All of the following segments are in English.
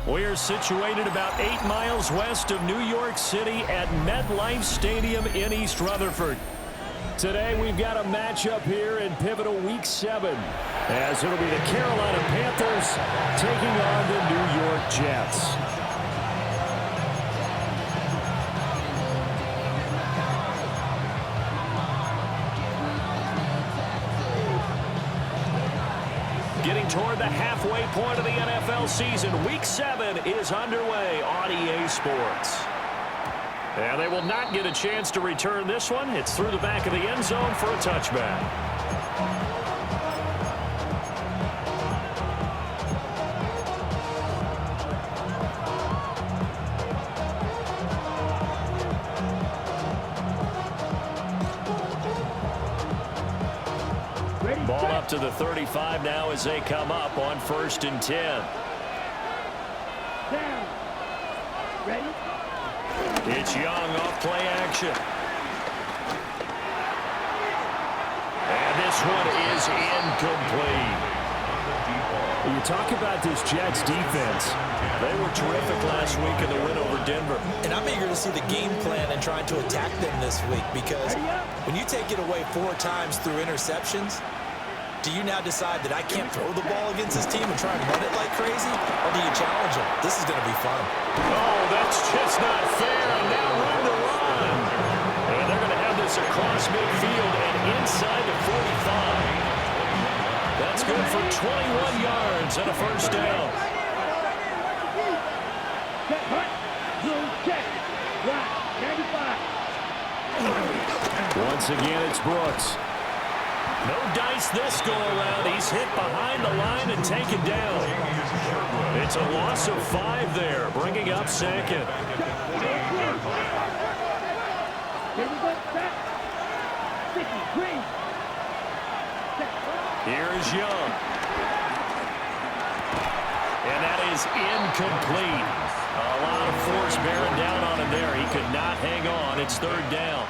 We're situated about 8 miles west of New York City at MetLife Stadium in East Rutherford. Today we've got a matchup here in pivotal Week 7, as it'll be the Carolina Panthers taking on the New York Jets. Getting toward the halfway point of the NFL season, Week 7 is underway on EA Sports. And they will not get a chance to return this one. It's through the back of the end zone for a touchback. Ball up to the 35 now as they come up on 1st and 10. Down. Ready? It's Young off play action. And this one is incomplete. You talk about this Jets defense. They were terrific last week in the win over Denver. And I'm eager to see the game plan and trying to attack them this week, because when you take it away 4 times through interceptions, do you now decide that I can't throw the ball against this team and try and run it like crazy? Or do you challenge them? This is going to be fun. Oh, that's just not fair. And now run the run. And they're going to have this across midfield and inside the 45. That's good for 21 yards and a first down. Once again, it's Brooks. No dice this go-around. He's hit behind the line and taken down. It's a loss of 5 there, bringing up 2nd. Here's Young. And that is incomplete. A lot of force bearing down on him there. He could not hang on. It's 3rd down.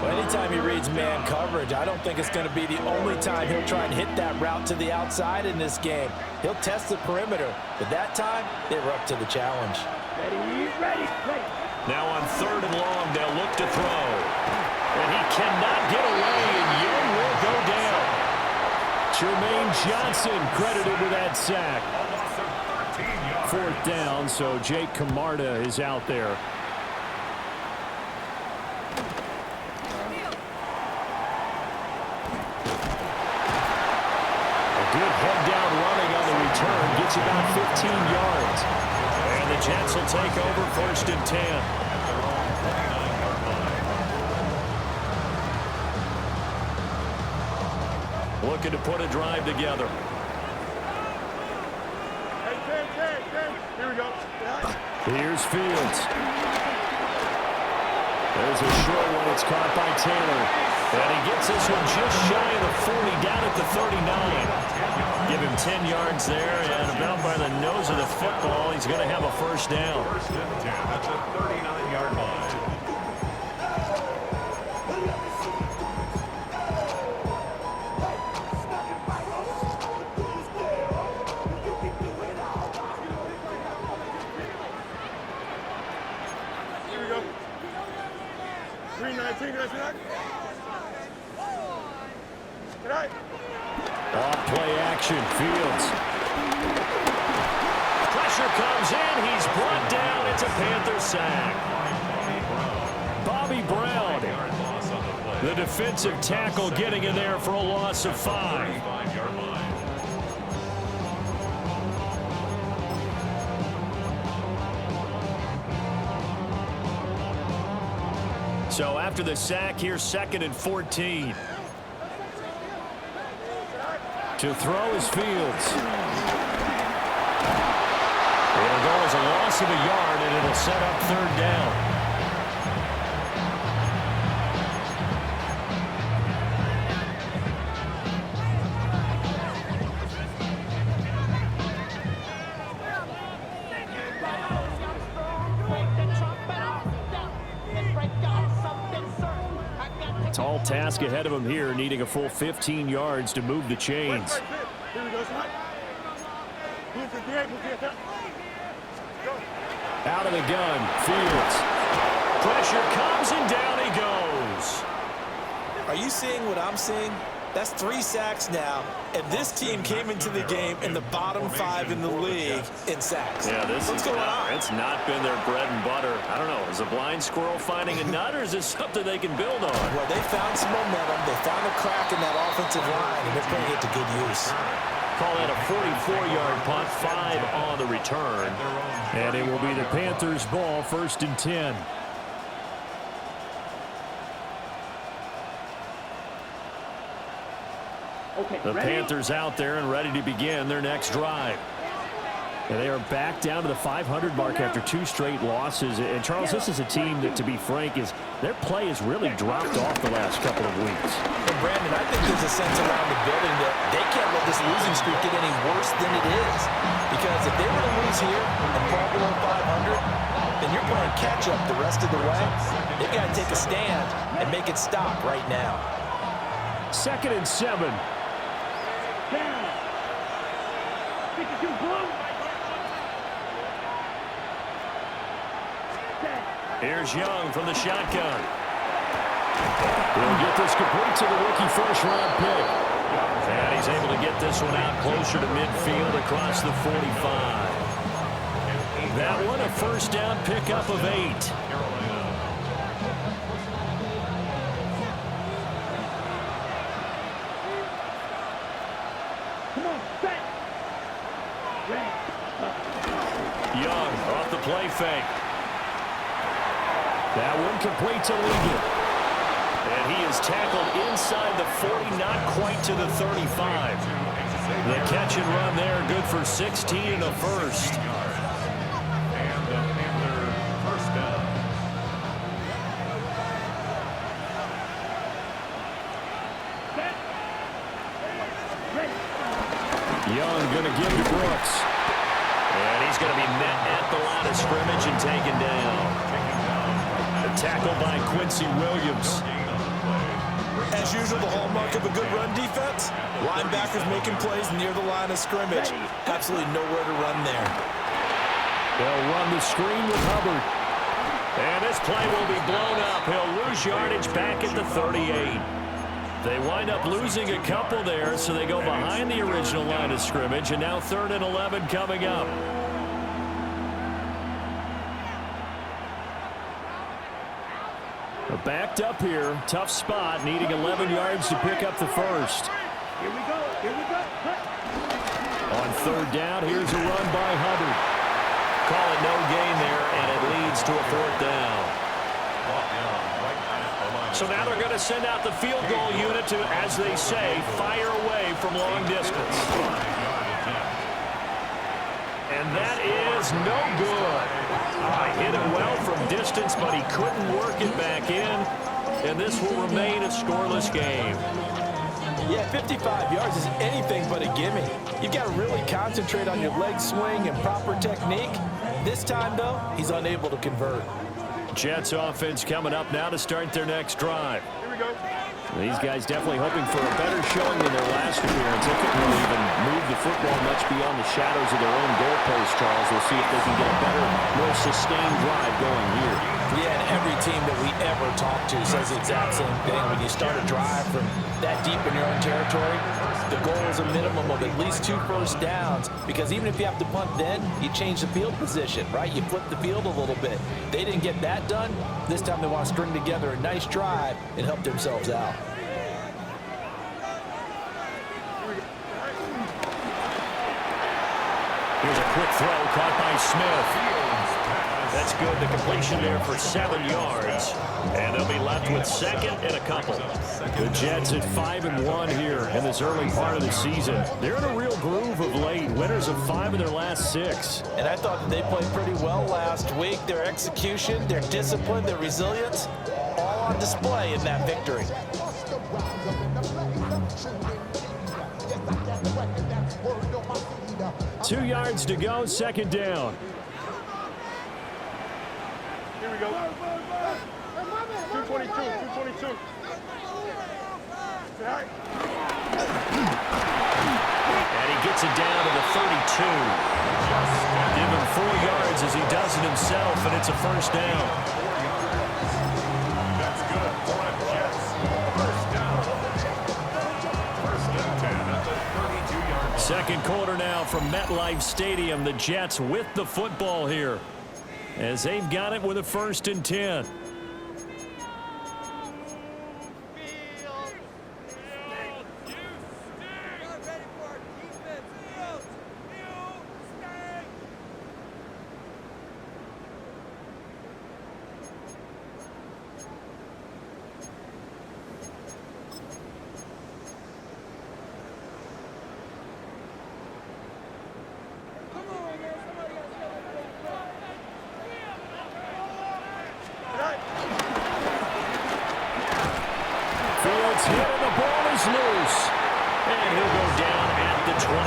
Well, anytime he reads man coverage, I don't think it's going to be the only time he'll try and hit that route to the outside in this game. He'll test the perimeter, but that time, they were up to the challenge. Ready. Now on 3rd and long, they'll look to throw. And he cannot get away, and Young will go down. Jermaine Johnson credited with that sack. 4th down, so Jake Camarda is out there. Gets about 15 yards. And the Jets will take over 1st and 10. Looking to put a drive together. Here we go. Here's Fields. There's a short one. It's caught by Taylor. And he gets this one just shy of the 40, down at the 39. Give him 10 yards there, and about by the nose of the football, he's going to have a first down. 1st and 10. That's a 39-yard line. Here we go. 319, that's right. Good night. Off play action, Fields. Pressure comes in, he's brought down. It's a Panther sack. Bobby Brown, the defensive tackle, getting in there for a loss of 5. So after the sack, here's 2nd and 14. To throw is Fields. It'll go as a loss of a yard, and it'll set up 3rd down. Tall task ahead of him here, needing a full 15 yards to move the chains. Here we go, Out of the gun, Fields. Pressure comes and down he goes. Are you seeing what I'm seeing? That's 3 sacks now, and this team came into the game in the bottom 5 in the league in sacks. Yeah, What's going on? It's not been their bread and butter. I don't know. Is a blind squirrel finding a nut, or is this something they can build on? Well, they found some momentum. They found a crack in that offensive line, and they're putting it to good use. Call that a 44-yard punt, 5 on the return. And it will be the Panthers' ball, 1st and 10. Okay, The ready? Panthers out there and ready to begin their next drive. And they are back down to the 500 mark after 2 straight losses. And, Charles, this is a team that, to be frank, their play has really dropped off the last couple of weeks. And, Brandon, I think there's a sense around the building that they can't let this losing streak get any worse than it is. Because if they were to lose here and fall below 500, then you're playing catch-up the rest of the way. They've got to take a stand and make it stop right now. 2nd and 7. Down. 52 blue. Here's Young from the shotgun. He'll get this complete to the rookie first-round pick. And he's able to get this one out closer to midfield across the 45. That one a first down pickup of 8. Come on, set. Ready. Young off the play fake. That one complete to Ligon. And he is tackled inside the 40, not quite to the 35. The catch and run there, good for 16 and a first. And the Panther first down. Set. Ready. Young going to give to Brooks. And he's going to be met at the line of scrimmage and taken down. The tackle by Quincy Williams. As usual, the hallmark of a good run defense, linebackers making plays near the line of scrimmage. Absolutely nowhere to run there. They'll run the screen with Hubbard. And this play will be blown up. He'll lose yardage back at the 38. They wind up losing a couple there, so they go behind the original line of scrimmage, and now 3rd and 11 coming up. Backed up here, tough spot, needing 11 yards to pick up the first. Here we go. Here we go. On 3rd down, here's a run by Hubbard. Call it no gain there, and it leads to a 4th down. So now they're going to send out the field goal unit to, as they say, fire away from long distance. And that is no good. Hit it well from distance, but he couldn't work it back in. And this will remain a scoreless game. Yeah, 55 yards is anything but a gimme. You've got to really concentrate on your leg swing and proper technique. This time, though, he's unable to convert. Jets offense coming up now to start their next drive. Here we go. These guys definitely hoping for a better showing than their last appearance. They couldn't really even move the football much beyond the shadows of their own goalpost, Charles. We'll see if they can get a better, more sustained drive going here. Yeah, and every team that we ever talk to says the exact same thing. When you start a drive from that deep in your own territory, the goal is a minimum of at least 2 first downs, because even if you have to punt then, you change the field position, right? You flip the field a little bit. They didn't get that done. This time they want to string together a nice drive and help themselves out. Here's a quick throw caught by Smith. That's good. The completion there for 7 yards. And they'll be left with 2nd and a couple. The Jets at 5-1 here in this early part of the season. They're in a real groove of late. Winners of 5 of their last 6. And I thought that they played pretty well last week. Their execution, their discipline, their resilience, all on display in that victory. 2 yards to go, 2nd down. Here we go. 222, 222. Say hi. And he gets it down to the 32. himself, and it's a first down. That's good for a Jets. First down. First and 10 at the 32-yard line. Second quarter now from MetLife Stadium. The Jets with the football here as they've got it with a 1st and 10. Fields hit and the ball is loose. And he'll go down at the 28.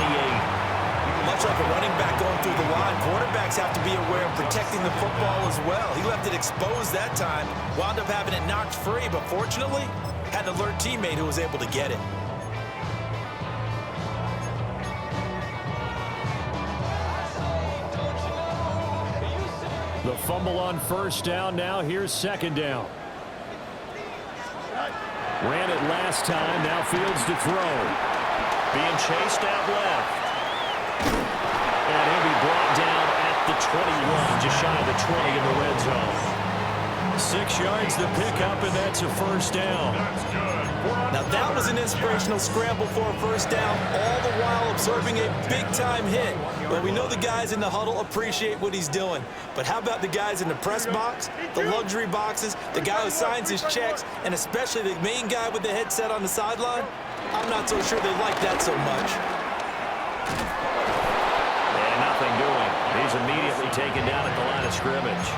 Much like a running back going through the line, quarterbacks have to be aware of protecting the football as well. He left it exposed that time, wound up having it knocked free, but fortunately, had an alert teammate who was able to get it. The fumble on first down. Now here's second down. Ran it last time. Now Fields to throw. Being chased out left. And he'll be brought down at the 21, just shy of the 20 in the red zone. 6 yards to pick up, and that's a first down. That's good. Now that was an inspirational scramble for a first down, all the while absorbing a big-time hit. Well, we know the guys in the huddle appreciate what he's doing. But how about the guys in the press box, the luxury boxes, the guy who signs his checks, and especially the main guy with the headset on the sideline? I'm not so sure they like that so much. And nothing doing. He's immediately taken down at the line of scrimmage.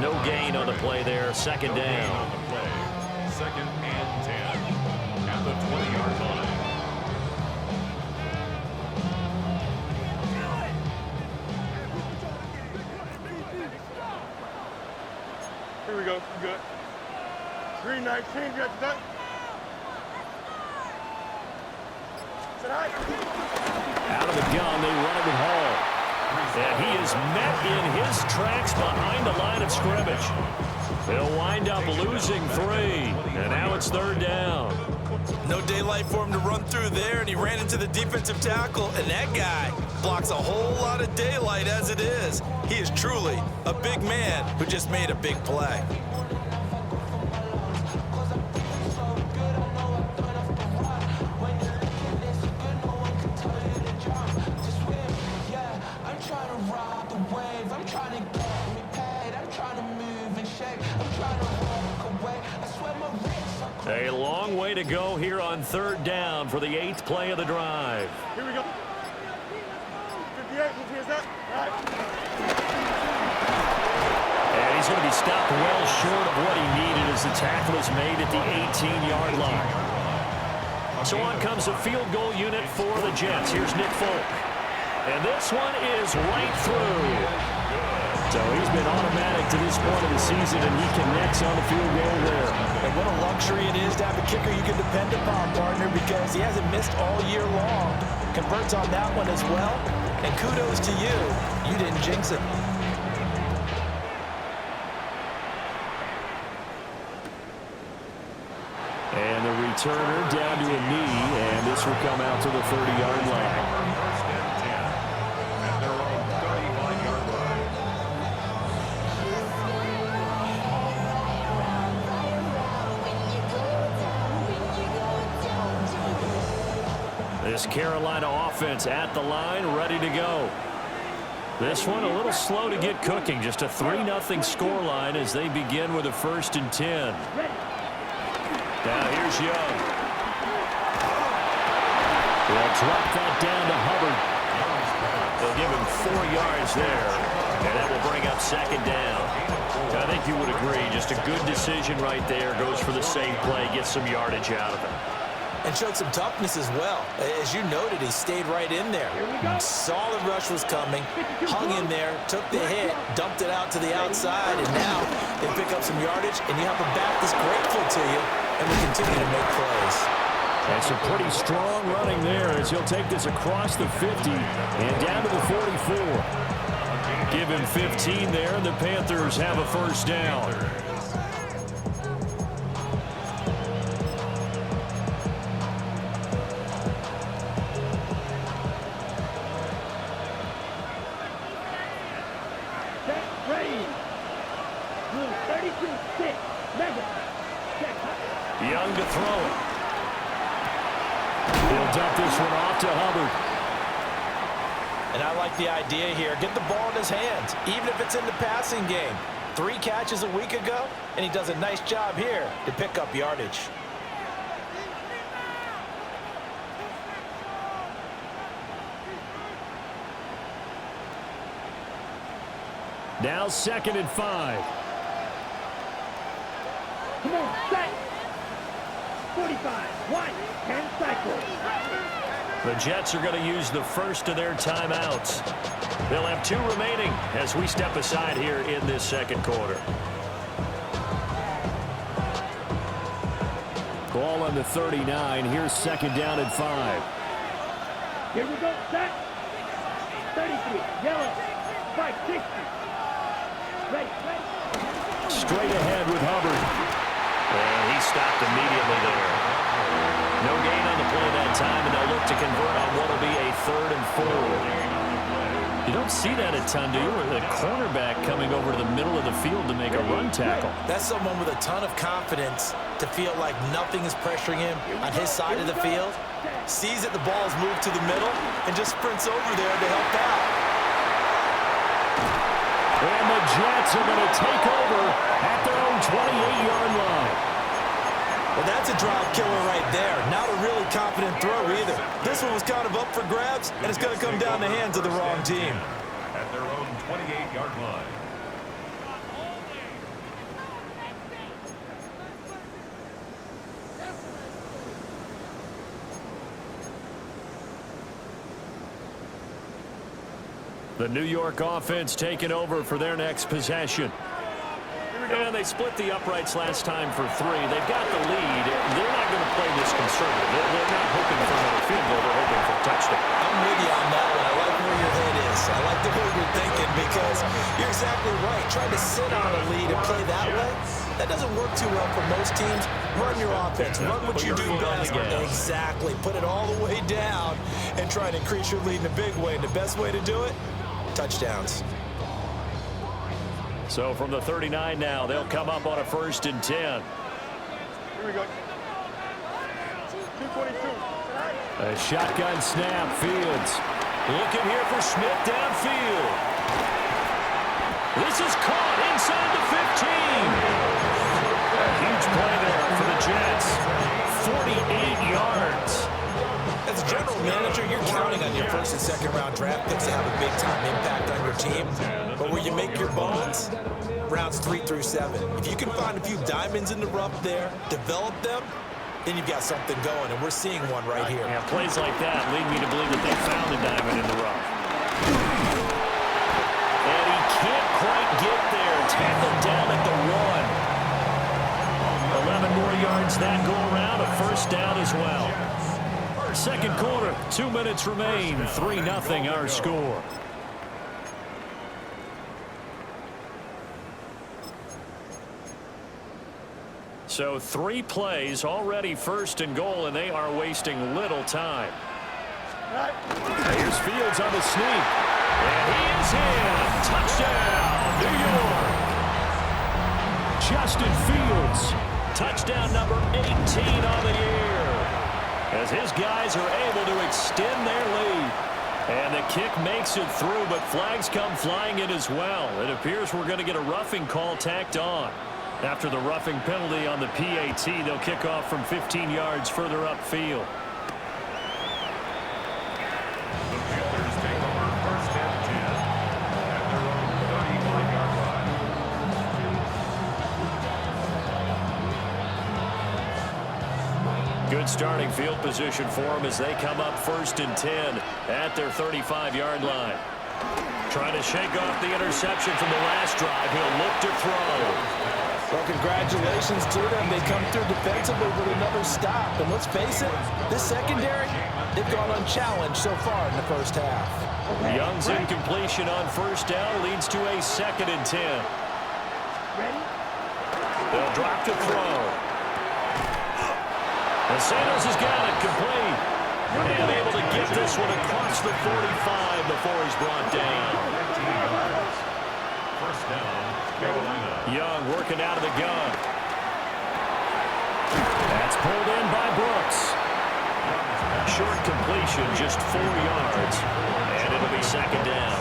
No gain on the play there. Second down. Second and 10 at the 20-yard line. Here we go. Good. 319. You got that? Out of the gun, they run it with Hall. And he is met in his tracks behind the line of scrimmage. They'll wind up losing 3. And now it's third down. No daylight for him to run through there, and he ran into the defensive tackle, and that guy blocks a whole lot of daylight as it is. He is truly a big man who just made a big play. A long way to go here on third down for the 8th play of the drive. Here we go. 58. Here's that. All right. And he's going to be stopped well short of what he needed as the tackle is made at the 18-yard line. So on comes a field goal unit for the Jets. Here's Nick Folk. And this one is right through. So he's been automatic to this point of the season, and he connects on the field goal there. And what a luxury it is to have a kicker you can depend upon, partner, because he hasn't missed all year long. Converts on that one as well. And kudos to you. You didn't jinx it. And the returner down to a knee, and this will come out to the 30-yard line. This Carolina offense at the line, ready to go. This one a little slow to get cooking. Just a 3-0 scoreline as they begin with a 1st and 10. Now here's Young. They'll drop that down to Hubbard. They'll give him 4 yards there, and that will bring up second down. I think you would agree, just a good decision right there. Goes for the same play, gets some yardage out of it. And showed some toughness as well. As you noted, he stayed right in there. Solid rush was coming, hung in there, took the hit, dumped it out to the outside, and now they pick up some yardage, and you have a back that's grateful to you, and will continue to make plays. And some pretty strong running there as he'll take this across the 50 and down to the 44. Give him 15 there, and the Panthers have a first down. Young to throw it. He'll dump this one off to Hubbard. And I like the idea here. Get the ball in his hands, even if it's in the passing game. 3 catches a week ago, and he does a nice job here to pick up yardage. Now 2nd and 5. Come on, set. 45, 1, 10 cycles. The Jets are going to use the first of their timeouts. They'll have 2 remaining as we step aside here in this second quarter. Ball on the 39. Here's 2nd down and 5. Here we go, set. 33, yellow, 560. Ready. Straight ahead with Hubbard. And he stopped immediately there. No gain on the play that time, and they'll look to convert on what will be a 3rd and 4. You don't see that a ton, do you? The cornerback coming over to the middle of the field to make a run tackle. That's someone with a ton of confidence to feel like nothing is pressuring him on his side of the field. Sees that the ball is moved to the middle and just sprints over there to help out. And the Jets are going to take over at their own 28-yard line. Well, that's a drive killer right there. Not a really confident throw either. This one was kind of up for grabs, and it's going to come down the hands of the wrong team. At their own 28-yard line. The New York offense taking over for their next possession. And they split the uprights last time for 3. They've got the lead. They're not going to play this conservative. They're not hoping for another field goal. They're hoping for a touchdown. I'm with you on that one. I like where your head is. I like the way you're thinking because you're exactly right. Trying to sit on a lead and play that way, that doesn't work too well for most teams. Run your offense. Run what you do best. Exactly. Put it all the way down and try to increase your lead in a big way. And the best way to do it, touchdowns. So from the 39 now, they'll come up on a 1st and 10. Here we go. 222. A shotgun snap, Fields. Looking here for Smith downfield. This is caught inside the 15. A huge play there for the Jets. 48 yards. As a general manager, you're counting on your 1st and 2nd round draft picks to have a big-time impact on your team. But where you make your bones, rounds 3 through 7. If you can find a few diamonds in the rough there, develop them, then you've got something going, and we're seeing one right here. Yeah, plays like that lead me to believe that they found a diamond in the rough. And he can't quite get there. Tackled down at the 1. 11 more yards that go around, a first down as well. Second quarter, 2 minutes remain, 3-0 our score. So 3 plays, already 1st and goal, and they are wasting little time. Here's Fields on the sneak. And he is in. Touchdown, New York. Justin Fields, touchdown number 18 on the year, as his guys are able to extend their lead. And the kick makes it through, but flags come flying in as well. It appears we're going to get a roughing call tacked on. After the roughing penalty on the PAT, they'll kick off from 15 yards further upfield. The Panthers take over 1st and 10 at their own 35-yard line. Good starting field position for them as they come up 1st and 10 at their 35-yard line. Trying to shake off the interception from the last drive. He'll look to throw. Well, congratulations to them. They come through defensively with another stop. And let's face it, this secondary, they've gone unchallenged so far in the first half. Young's incompletion on first down leads to a 2nd and 10. They'll drop to throw. And Sanders has got it complete. And able to get this one across the 45 before he's brought down. First down, Carolina. Young working out of the gun. That's pulled in by Brooks. Short completion, just 4 yards. And it'll be 2nd down.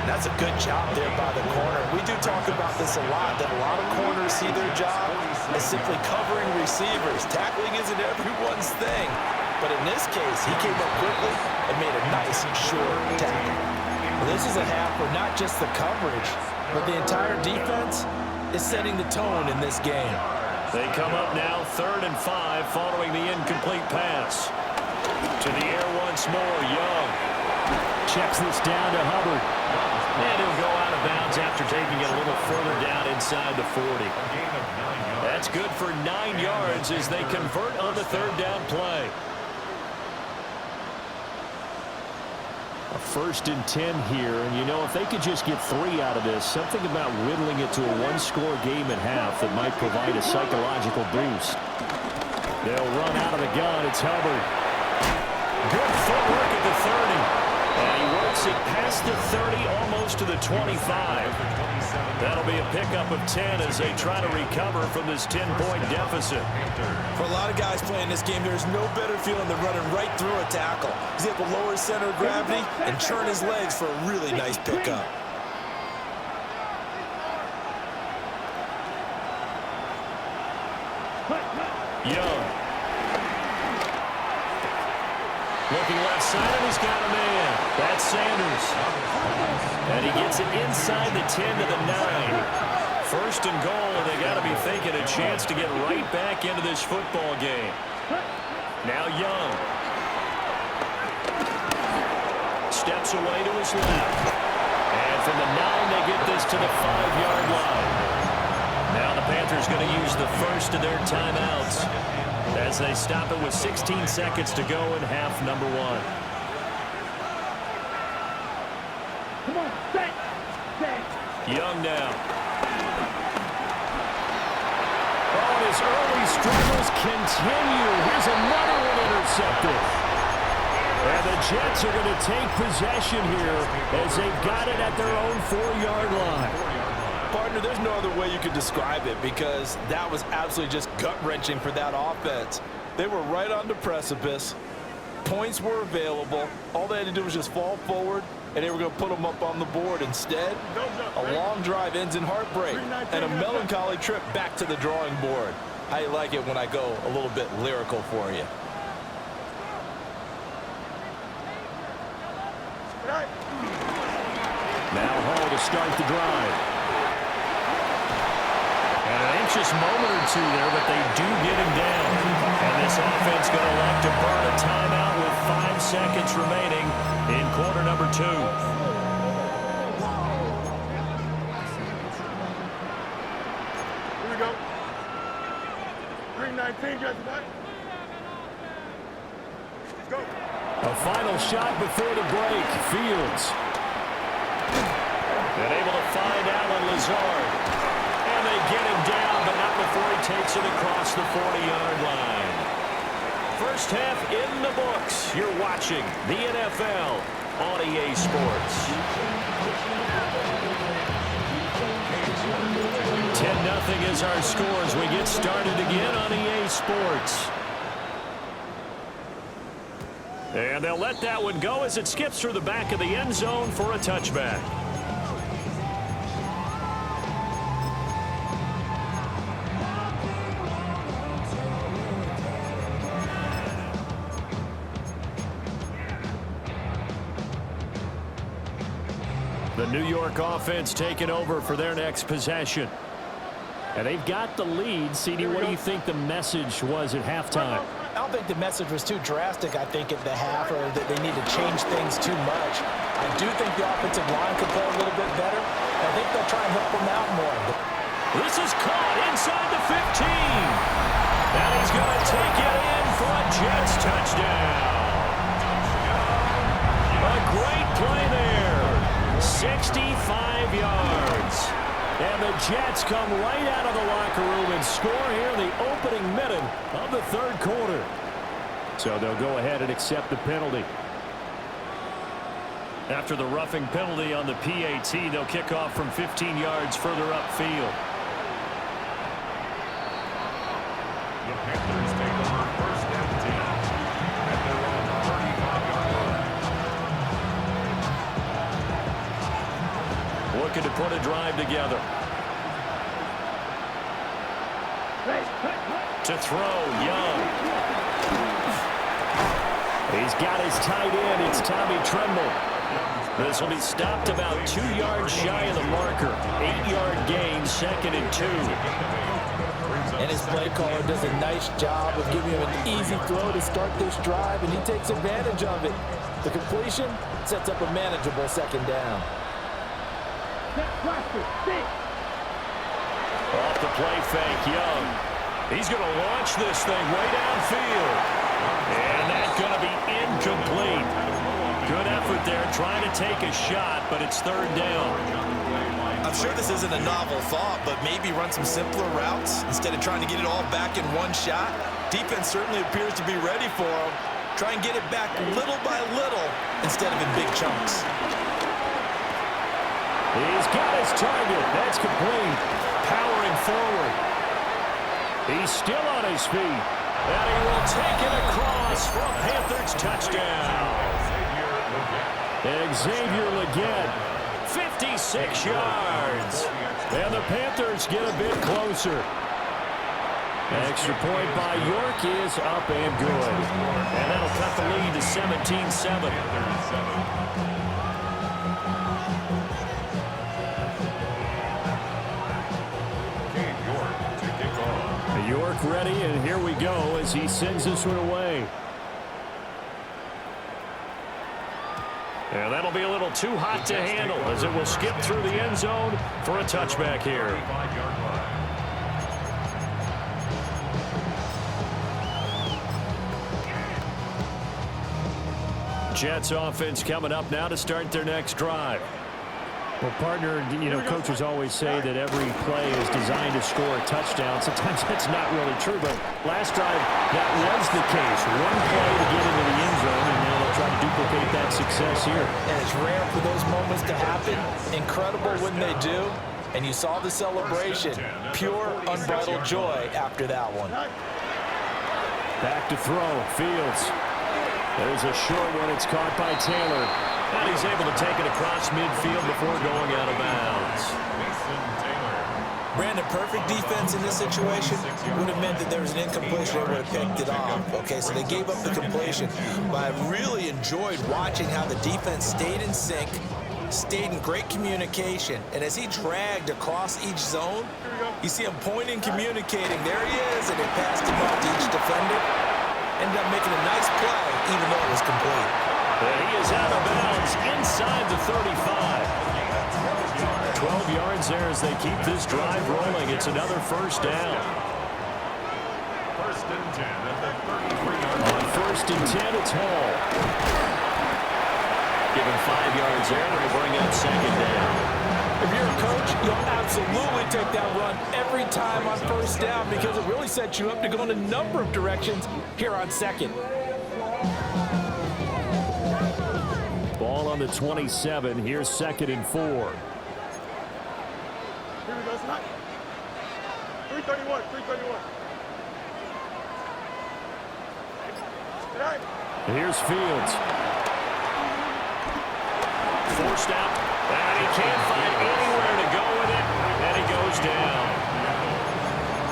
That's a good job there by the corner. We do talk about this a lot, that a lot of corners see their job as simply covering receivers. Tackling isn't everyone's thing. But in this case, he came up quickly and made a nice short tackle. Well, this is a half where not just the coverage, but the entire defense is setting the tone in this game. They come up now 3rd and 5 following the incomplete pass. To the air once more, Young. Checks this down to Hubbard. And he'll go out of bounds after taking it a little further down inside the 40. That's good for 9 yards as they convert on the 3rd down play. A 1st and 10 here, and you know, if they could just get 3 out of this, something about whittling it to a 1-score game at half that might provide a psychological boost. They'll run out of the gun. It's Hubbard. Good footwork at the 30. And he works it past the 30, almost to the 25. That'll be a pickup of 10 as they try to recover from this 10-point deficit. For a lot of guys playing this game, there's no better feeling than running right through a tackle. He's able to lower his center of gravity and turn his legs for a really nice pickup. Young. Looking left side, and he's got a man. That's Sanders. And he gets it inside the 10 to the 9. 1st and goal, and they got to be thinking a chance to get right back into this football game. Now Young. Steps away to his left. And from the 9, they get this to the 5-yard line. Now the Panthers going to use the first of their timeouts as they stop it with 16 seconds to go in half number 1. Come on, set. Young now. Oh, and his early struggles continue. Here's another one intercepted. And the Jets are going to take possession here as they've got it at their own 4-yard line. Partner, there's no other way you could describe it because that was absolutely just gut-wrenching for that offense. They were right on the precipice. Points were available. All they had to do was just fall forward, and they were going to put them up on the board. Instead, a long drive ends in heartbreak and a melancholy trip back to the drawing board. How you like it when I go a little bit lyrical for you? Now Hall to start the drive. An anxious moment or two there, but they do get him down. And this offense going to elect to burn a timeout with 5 seconds remaining in quarter number 2. Here we go. 3:19, just what? Let's go. A final shot before the break. Fields. And able to find Alan Lazard. And they get him down, but not before he takes it across the 40-yard line. First half in the books. You're watching the NFL on EA Sports. 10-0 is our score as we get started again on EA Sports. And they'll let that one go as it skips through the back of the end zone for a touchback. The New York offense taking over for their next possession. And they've got the lead. CD, what do you think the message was at halftime? I don't think the message was too drastic, I think, at the half, or that they need to change things too much. I do think the offensive line could play a little bit better. I think they'll try and help them out more. This is caught inside the 15. And he's going to take it in for a Jets touchdown. A great play there. 65 yards. And the Jets come right out of the locker room and score here in the opening minute of the third quarter. So they'll go ahead and accept the penalty. After the roughing penalty on the PAT, they'll kick off from 15 yards further upfield. The Panthers take over first and 10 at their own 35-yard line. Looking to put a drive together. To throw, Young. He's got his tight end. It's Tommy Tremble. This will be stopped about 2 yards shy of the marker. 8-yard gain, 2nd and 2. And his play caller does a nice job of giving him an easy throw to start this drive, and he takes advantage of it. The completion sets up a manageable 2nd down. Off the play fake, Young. He's going to launch this thing way downfield. And that's going to be incomplete. Good effort there trying to take a shot, but it's 3rd down. I'm sure this isn't a novel thought, but maybe run some simpler routes instead of trying to get it all back in one shot. Defense certainly appears to be ready for him. Try and get it back little by little instead of in big chunks. He's got his target. That's complete. Powering forward. He's still on his feet. And he will take it across for a Panthers touchdown. Xavier Legette, 56 yards. And the Panthers get a bit closer. Extra point by York is up and good. And that'll cut the lead to 17-7. York ready, and here we go as he sends this one away. And that'll be a little too hot to handle as it will skip through the end zone for a touchback here. Jets offense coming up now to start their next drive. Well, partner, you know, coaches always say that every play is designed to score a touchdown. Sometimes that's not really true, but last drive, that was the case. One play to get into the end zone, and now they'll try to duplicate that success here. And it's rare for those moments to happen. Incredible when they do. And you saw the celebration. Pure, unbridled joy after that one. Back to throw, Fields. There's a short one. It's caught by Taylor. And he's able to take it across midfield before going out of bounds. Brandon, perfect defense in this situation would have meant that there was an incompletion. They would have picked it off. Okay, so they gave up the completion. But I really enjoyed watching how the defense stayed in sync, stayed in great communication. And as he dragged across each zone, you see him pointing, communicating. There he is, and they passed him off to each defender. Ended up making a nice play, even though it was complete. And he is out of bounds inside the 35. 12 yards there as they keep this drive rolling. It's another 1st down. 1st and 10 at the 33-yard line. On 1st and 10, it's Hall. Given 5 yards there, they'll bring up 2nd down. If you're a coach, you'll absolutely take that run every time on 1st down because it really sets you up to go in a number of directions here on 2nd. Ball on the 27. Here's 2nd and 4. Here we go, snap. 331, 331. Here's Fields. Forced out, and he can't find anywhere to go with it, and he goes down.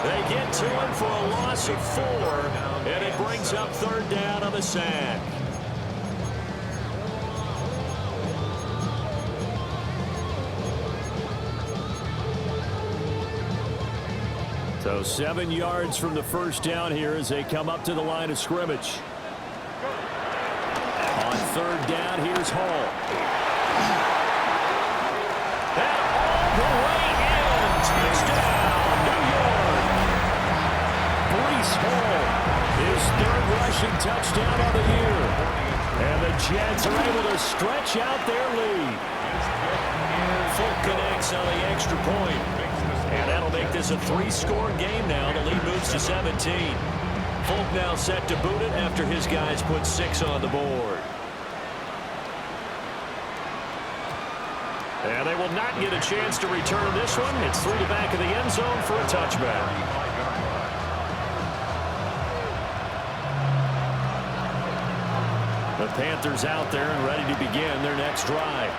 They get to him for a loss of 4, and it brings up 3rd down on the sack. So 7 yards from the 1st down here as they come up to the line of scrimmage. On 3rd down, here's Hall. And all the way in. Touchdown. touchdown on the year. And the Jets are able to stretch out their lead. Folk connects on the extra point. And that'll make this a 3-score game now. The lead moves to 17. Folk now set to boot it after his guys put 6 on the board. And they will not get a chance to return this one. It's through the back of the end zone for a touchback. The Panthers out there and ready to begin their next drive.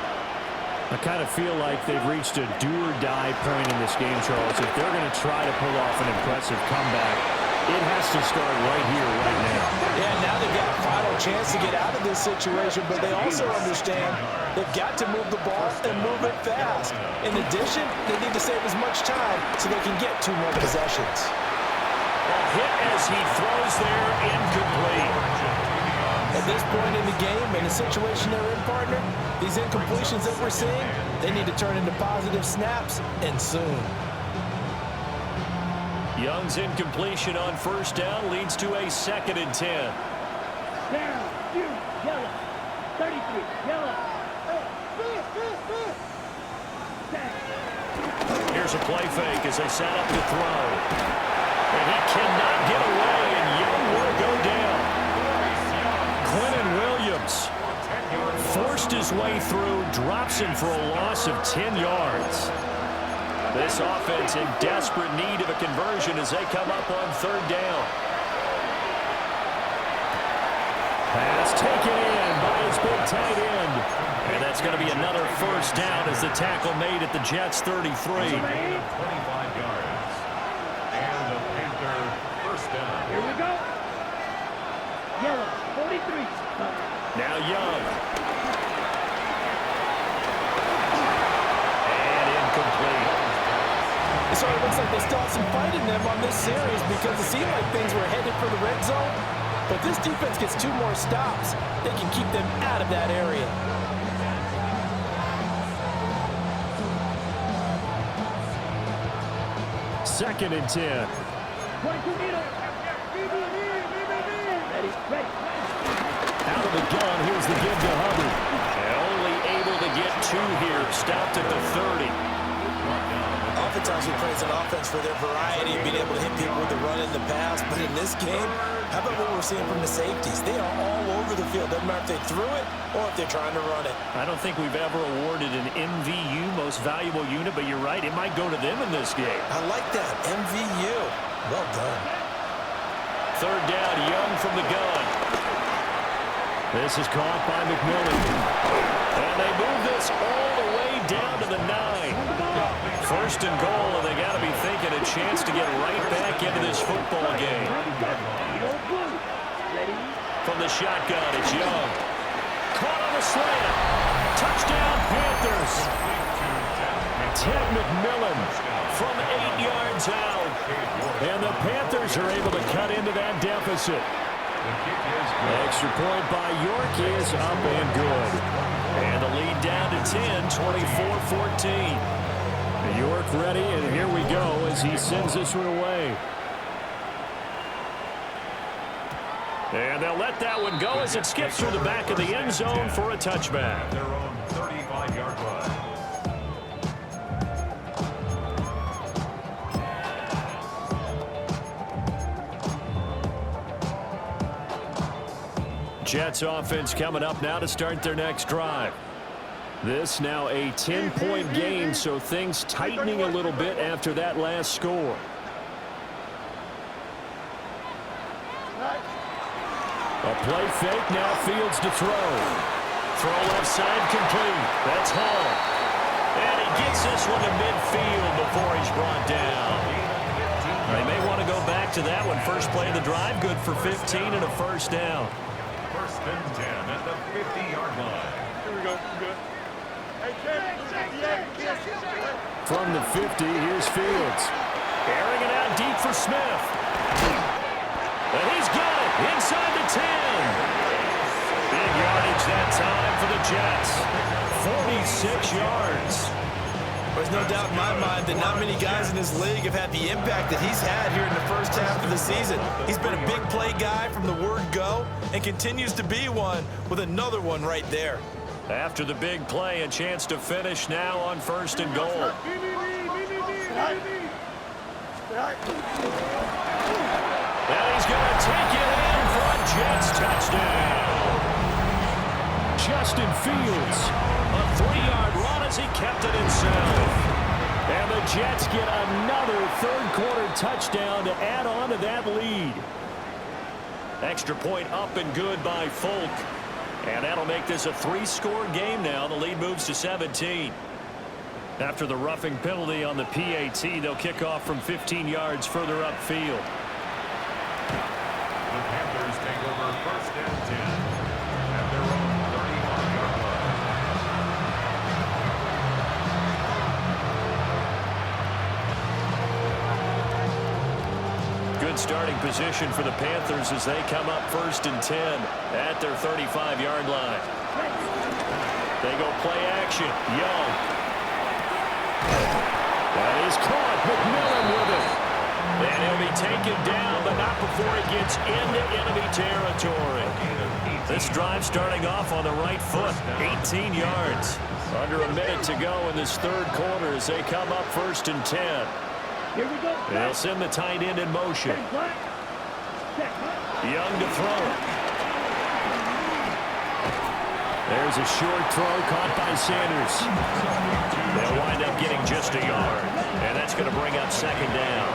I kind of feel like they've reached a do-or-die point in this game, Charles. If they're going to try to pull off an impressive comeback, it has to start right here, right now. Yeah, now they've got a final chance to get out of this situation, but they also understand they've got to move the ball and move it fast. In addition, they need to save as much time so they can get 2 more possessions. A hit as he throws there, incomplete. At this point in the game, in the situation they're in, partner, these incompletions that we're seeing, they need to turn into positive snaps, and soon. Young's incompletion on first down leads to a 2nd and 10. Down, you, yellow, 33, yellow. Here's a play fake as they set up to throw. And he cannot get away, and Young will go down. Quentin Williams forced his way through, drops him for a loss of 10 yards. This offense in desperate need of a conversion as they come up on 3rd down. Pass taken in by his big tight end. And that's going to be another first down as the tackle made at the Jets' 33. 25 yards. And the Panther first down. Here we go. Yellow, 43. Now Young. And incomplete. So it looks like they still have some fight in them on this series because it seemed like things were headed for the red zone. But this defense gets 2 more stops. They can keep them out of that area. Second and 10. 22 meters. Ready, ready. Out of the gun, here's the give to Hubbard. And only able to get 2 here. Stopped at the 30. Oftentimes we praise an offense for their variety of being able to hit people with the run and the pass. But in this game, how about what we're seeing from the safeties? They are all over the field. Doesn't matter if they threw it or if they're trying to run it. I don't think we've ever awarded an MVU, most valuable unit, but you're right, it might go to them in this game. I like that. MVU. Well done. 3rd down, Young from the gun. This is caught by McMillan. And they move this all the way down to the 9. 1st and goal, and they got to be thinking a chance to get right back into this football game. From the shotgun, it's Young. Caught on the slant. Touchdown, Panthers. Ted McMillan from 8 yards out. And the Panthers are able to cut into that deficit. Extra point by York is up and good. And the lead down to 10, 24-14. York ready, and here we go as he sends this one away. And they'll let that one go as it skips through the back of the end zone for a touchback. Their own 35-yard line. Jets offense coming up now to start their next drive. This now a 10-point game, so things tightening a little bit after that last score. A play fake, now Fields to throw. Throw left side complete. That's Hall. And he gets this one to midfield before he's brought down. They may want to go back to that one. First play of the drive, good for 15 and a first down. 1st and 10 at the 50-yard line. Here we go. Good. From the 50, here's Fields. Airing it out deep for Smith. And he's got it inside the 10. Big yardage that time for the Jets. 46 yards. There's no doubt in my mind that not many guys in this league have had the impact that he's had here in the first half of the season. He's been a big play guy from the word go and continues to be one with another one right there. After the big play, a chance to finish now on 1st and goal. And he's going to take it in for a Jets touchdown. Justin Fields, a 3-yard run as he kept it himself. And the Jets get another third-quarter touchdown to add on to that lead. Extra point up and good by Folk. And that'll make this a 3-score game now. The lead moves to 17. After the roughing penalty on the PAT, they'll kick off from 15 yards further upfield. The Panthers take over 1st and 10 at their own 31-yard line. Good starting position for the Panthers as they come up 1st and 10 at their 35-yard line. They go play action. Young. That is caught. McMillan with it. And he'll be taken down, but not before he gets into enemy territory. This drive starting off on the right foot. 18 yards. Under a minute to go in this third quarter as they come up 1st and 10. Here we go. They'll send the tight end in motion. Young to throw it. There's a short throw caught by Sanders. They'll wind up getting just a yard. And that's going to bring up 2nd down.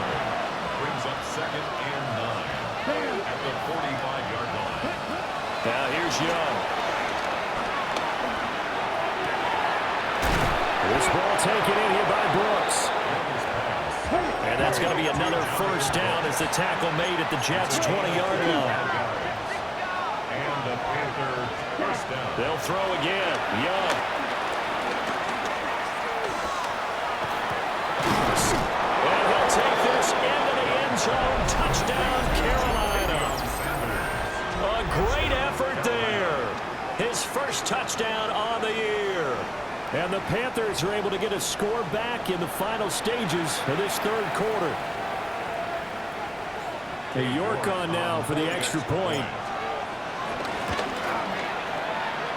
Brings up 2nd and 9 at the 45-yard line. Now here's Young. This ball taken in here by Brooks. And that's going to be another 1st down as the tackle made at the Jets' 20-yard line. And the Panthers 1st down. They'll throw again. Young. And he'll take this into the end zone. Touchdown, Carolina. A great effort there. His first touchdown on the year. And the Panthers are able to get a score back in the final stages of this third quarter. York on now for the extra point.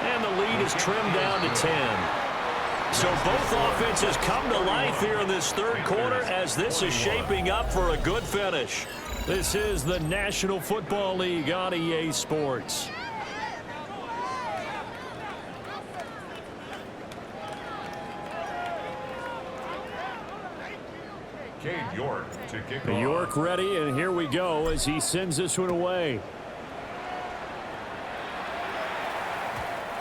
And the lead is trimmed down to 10. So both offenses come to life here in this third quarter as this is shaping up for a good finish. This is the National Football League on EA Sports. York to kick off. York ready, and here we go as he sends this one away.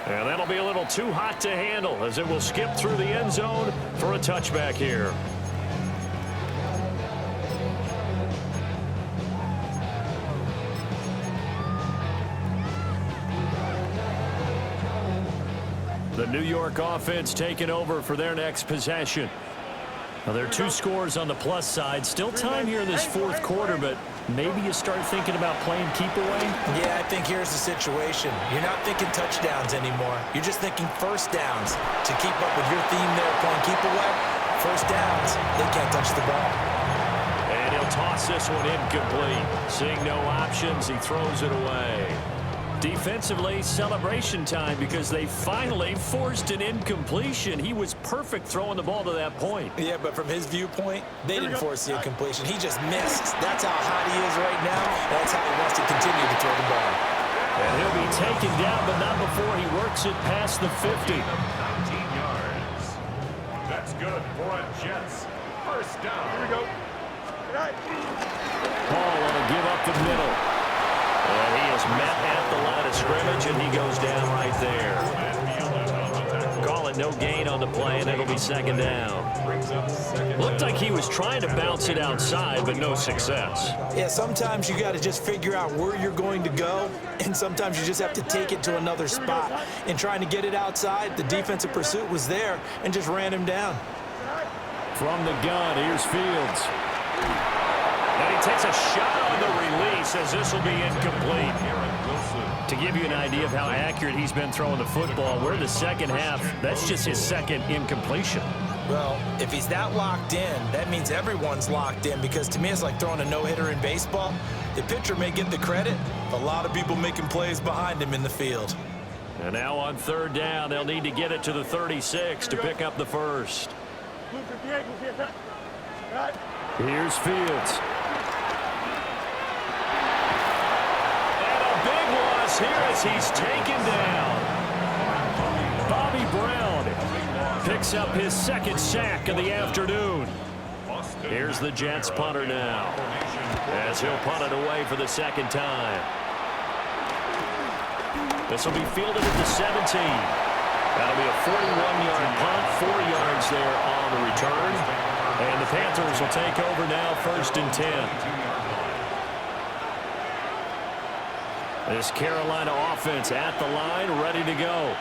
And that'll be a little too hot to handle as it will skip through the end zone for a touchback here. The New York offense taking over for their next possession. Now, there are 2 scores on the plus side. Still time here in this fourth quarter, but maybe you start thinking about playing keep away? Yeah, I think here's the situation. You're not thinking touchdowns anymore. You're just thinking 1st downs. To keep up with your theme there, playing keep away, 1st downs, they can't touch the ball. And he'll toss this one incomplete. Seeing no options, he throws it away. Defensively, celebration time because they finally forced an incompletion. He was perfect throwing the ball to that point. Yeah, but from his viewpoint, they didn't force the incompletion. He just missed. That's how hot he is right now. That's how he wants to continue to throw the ball. And he'll be taken down, but not before he works it past the 50. 19 yards. That's good for a Jets 1st down. Here we go. Paul want to give up the middle. And he is met at the line of scrimmage, and he goes down right there. Call it no gain on the play, and it'll be 2nd down. Looked like he was trying to bounce it outside, but no success. Yeah, sometimes you got to just figure out where you're going to go, and sometimes you just have to take it to another spot. In trying to get it outside, the defensive pursuit was there and just ran him down. From the gun, here's Fields. And he takes a shot on the release as this will be incomplete. To give you an idea of how accurate he's been throwing the football, we're in the second half. That's just his 2nd incompletion. Well, if he's that locked in, that means everyone's locked in, because to me it's like throwing a no-hitter in baseball. The pitcher may get the credit, but a lot of people making plays behind him in the field. And now on third down, they'll need to get it to the 36 to pick up the first. Here's Fields. And a big loss here as he's taken down. Bobby Brown picks up his second sack of the afternoon. Here's the Jets punter now, as he'll punt it away for the second time. This will be fielded at the 17. That'll be a 41-yard punt, 4 yards there on the return. And the Panthers will take over now, 1st and 10. This Carolina offense at the line, ready to go.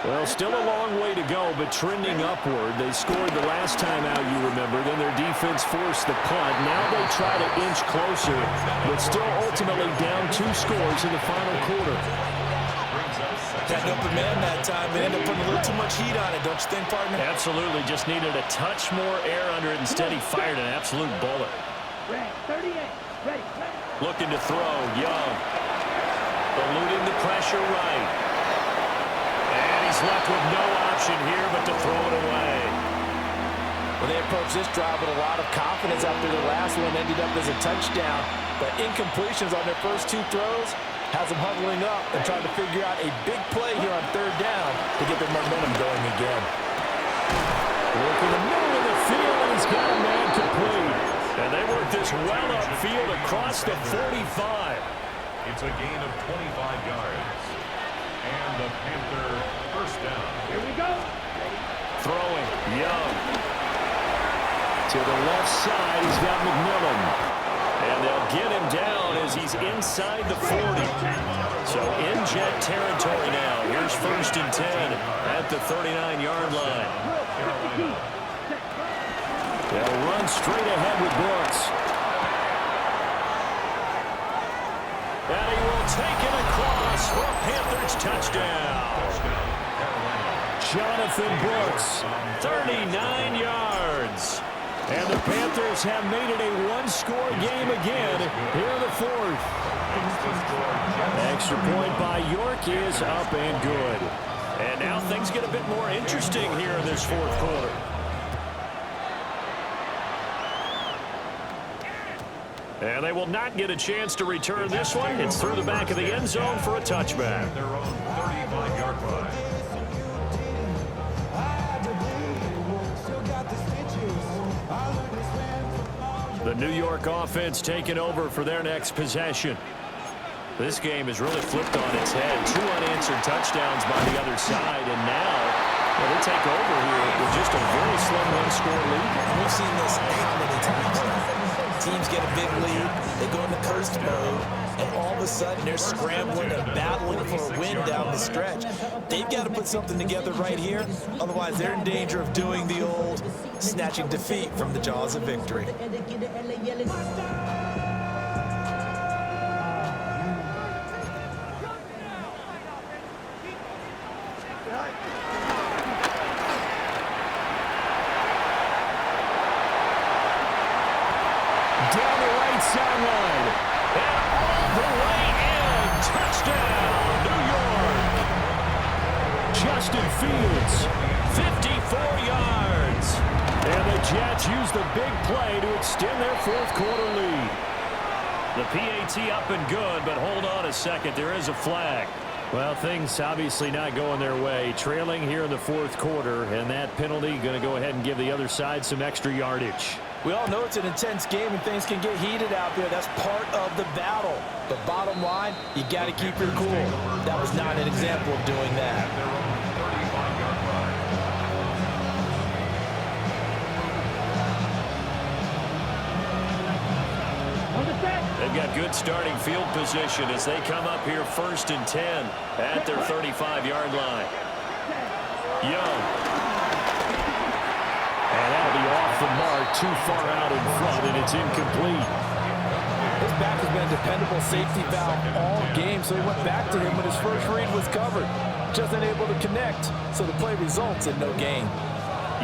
Well, still a long way to go, but trending upward. They scored the last time out, you remember. Then their defense forced the punt. Now they try to inch closer, but still ultimately down 2 scores in the final quarter. Got an open man that time, but ended up putting a little too much heat on it, don't you think, partner? Absolutely. Just needed a touch more air under it. Instead, he fired an absolute bullet. 38. Ready. Looking to throw. Young. Eluding the pressure right. And he's left with no option here but to throw it away. Well, they approached this drive with a lot of confidence after the last one ended up as a touchdown. But incompletions on their first 2 throws has them huddling up and trying to figure out a big play here on third down to get their momentum going again. Look in the middle of the field, and he's got a man complete. And they work this well upfield across the 45. It's a gain of 25 yards. And the Panther first down. Here we go. Throwing. Young. To the left side, he's got McMillan. And they'll get him down as he's inside the 40. So in Jet territory now. Here's 1st and 10 at the 39-yard line. They'll run straight ahead with Brooks. And he will take it across for a Panthers touchdown. Jonathan Brooks, 39 yards. And the Panthers have made it a 1-score game again here in the 4th. Extra point by York is up and good. And now things get a bit more interesting here in this 4th quarter. And they will not get a chance to return this one. It's through the back of the end zone for a touchback. Their own 35-yard line. The New York offense taking over for their next possession. This game has really flipped on its head. 2 unanswered touchdowns by the other side, and now they take over here with just a very slim 1-score lead. We've seen this how many times now? Teams get a big lead, they go into coast mode, and all of a sudden they're scrambling and battling for a win down the stretch. They've got to put something together right here, otherwise they're in danger of doing the old snatching defeat from the jaws of victory. Down the right sideline. And all the way in. Touchdown, New York. Justin Fields, 54 yards. And the Jets use the big play to extend their 4th quarter lead. The PAT up and good, but hold on a second. There is a flag. Well, things obviously not going their way. Trailing here in the 4th quarter, and that penalty going to go ahead and give the other side some extra yardage. We all know it's an intense game and things can get heated out there. That's part of the battle. But bottom line, you got to keep your cool. That was not an example of doing that. Their own 35-yard line. They've got good starting field position as they come up here 1st and 10 at their 35-yard line. Young. And that'll be off the mark, too far out in front, and it's incomplete. His back has been a dependable safety valve all game, so he went back to him when his first read was covered. Just unable to connect, so the play results in no gain.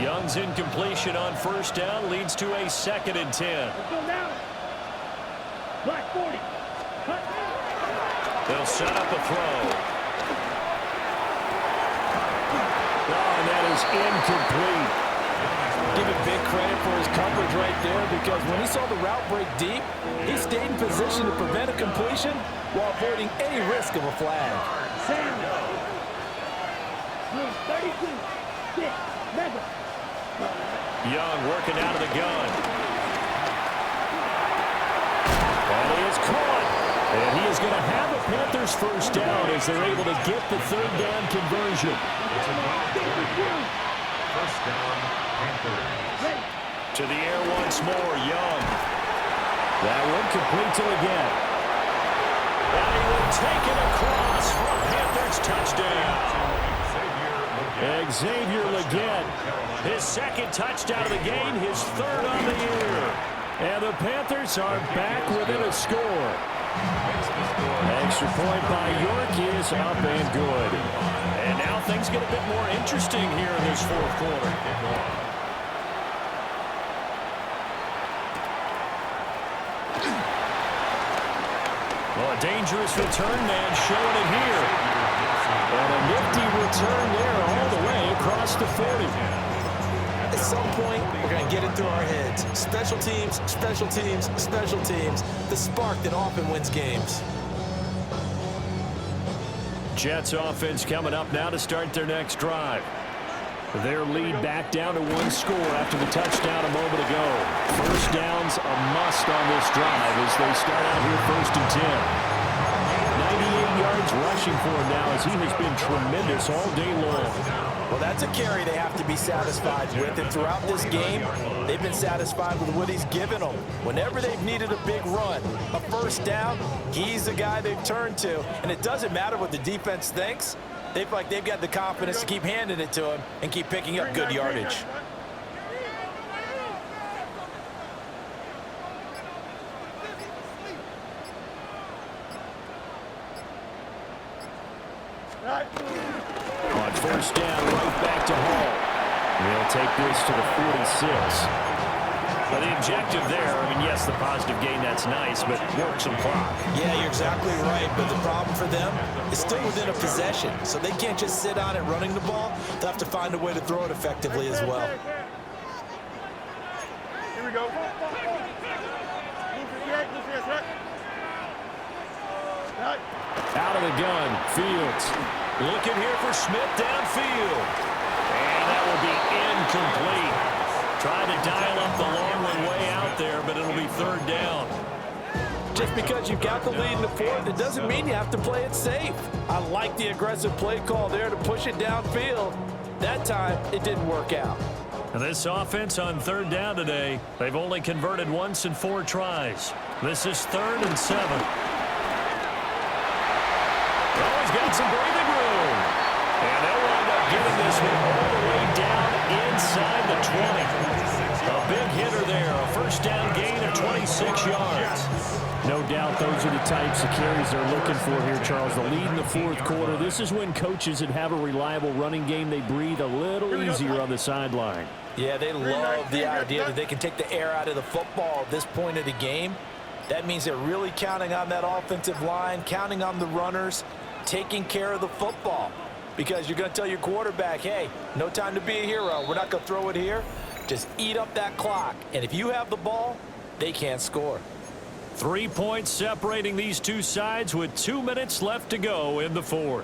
Young's incompletion on first down leads to a 2nd and 10. Let's go now. Black 40. Cut. They'll set up a throw. Oh, and that is incomplete. Give him big credit for his coverage right there, because when he saw the route break deep, he stayed in position to prevent a completion while avoiding any risk of a flag. Sam. Move 32. 6. Mega. Young working out of the gun. And he is caught. And he is going to have the Panthers first down as they're able to get the 3rd down conversion. First down, Panthers. To the air once more, Young. That one complete to again. And he will take it across for a Panthers touchdown. Xavier Legette, his 2nd touchdown of the game, his 3rd on the year. And the Panthers are back within a score. Extra point by York is up and good. And now things get a bit more interesting here in this 4th quarter. Well, a dangerous return man showing it here. And a nifty return there all the way across the 40. At some point, we're going to get it through our heads. Special teams, special teams, special teams. The spark that often wins games. Jets offense coming up now to start their next drive. Their lead back down to 1 score after the touchdown a moment ago. First down's a must on this drive as they start out here 1st and 10. 98 yards rushing for him now as he has been tremendous all day long. Well, that's a carry they have to be satisfied with. And throughout this game, they've been satisfied with what he's given them. Whenever they've needed a big run, a first down, he's the guy they've turned to. And it doesn't matter what the defense thinks. They've got the confidence to keep handing it to him and keep picking up good yardage. On first down, right back to Hall. He'll take this to the 46. But the objective there, I mean, yes, the positive gain, that's nice, but work some clock. Yeah, you're exactly right, but the problem for them is still within a possession, so they can't just sit on it running the ball. They'll have to find a way to throw it effectively as well. Here we go. Out of the gun, Fields. Looking here for Smith downfield. And that will be incomplete. Trying to dial up the long one way out there, but it'll be 3rd down. Just because you've got the lead in the 4th, it doesn't mean you have to play it safe. I like the aggressive play call there to push it downfield. That time, it didn't work out. This offense on 3rd down today, they've only converted once in 4 tries. This is 3rd and 7. Oh, he's got some breathing room. And they'll wind up getting this one all the way down inside the 20. A big hitter there, a first down gain of 26 yards. No doubt those are the types of carries they're looking for here, Charles. The lead in the 4th quarter. This is when coaches that have a reliable running game, they breathe a little easier on the sideline. Yeah, they love the idea that they can take the air out of the football at this point of the game. That means they're really counting on that offensive line, counting on the runners, taking care of the football. Because you're going to tell your quarterback, hey, no time to be a hero. We're not going to throw it here. Just eat up that clock. And if you have the ball, they can't score. 3 points separating these two sides with 2 minutes left to go in the 4th.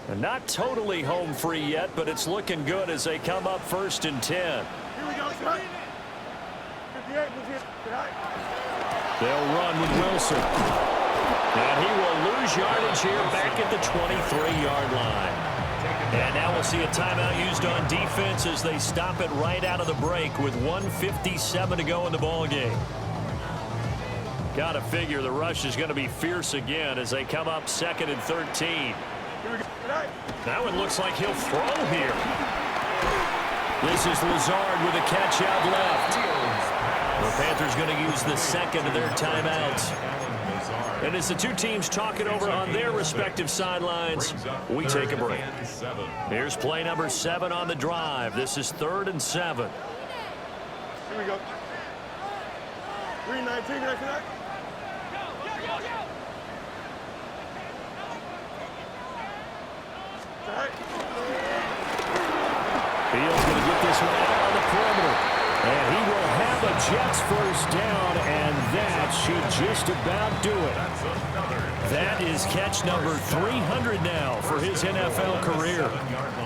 And not totally home free yet, but it's looking good as they come up 1st and 10. Here we go, son. 58, They'll run with Wilson. And he will lose yardage here back at the 23-yard line. And now we'll see a timeout used on defense as they stop it right out of the break with 1:57 to go in the ballgame. Got to figure the rush is going to be fierce again as they come up 2nd and 13. That one looks like he'll throw here. This is Lazard with a catch out left. Panthers going to use the second of their timeouts. And as the two teams talk it over on their respective sidelines, we take a break. Here's play number 7 on the drive. This is 3rd and 7. Here we go. 3:19 after that. Fields going to get this one out on the perimeter. And he will have a Jets first down, and that should just about do it. That is catch number 300 now for his NFL career.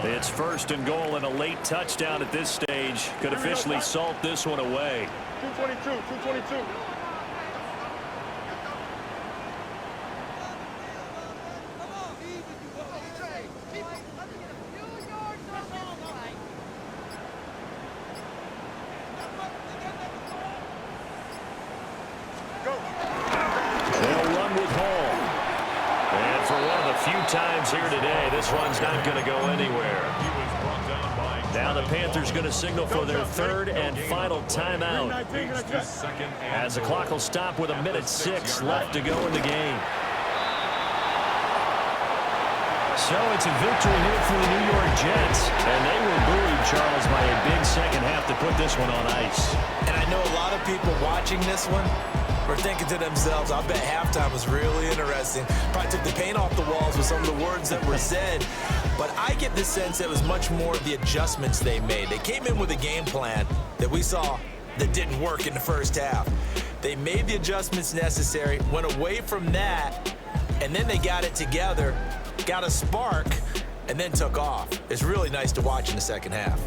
It's 1st and goal and a late touchdown at this stage. Could officially salt this one away. 222. Times here today, this one's not going to go anywhere. Now the Panthers going to signal for their 3rd and final timeout, as the clock will stop with 1:06 left to go in the game. So it's a victory here for the New York Jets, and they were buoyed, Charles, by a big second half to put this one on ice. And I know a lot of people watching this one were thinking to themselves, I bet halftime was really interesting. Probably took the paint off the walls with some of the words that were said. But I get the sense it was much more the adjustments they made. They came in with a game plan that we saw that didn't work in the first half. They made the adjustments necessary, went away from that, and then they got it together, got a spark, and then took off. It's really nice to watch in the second half.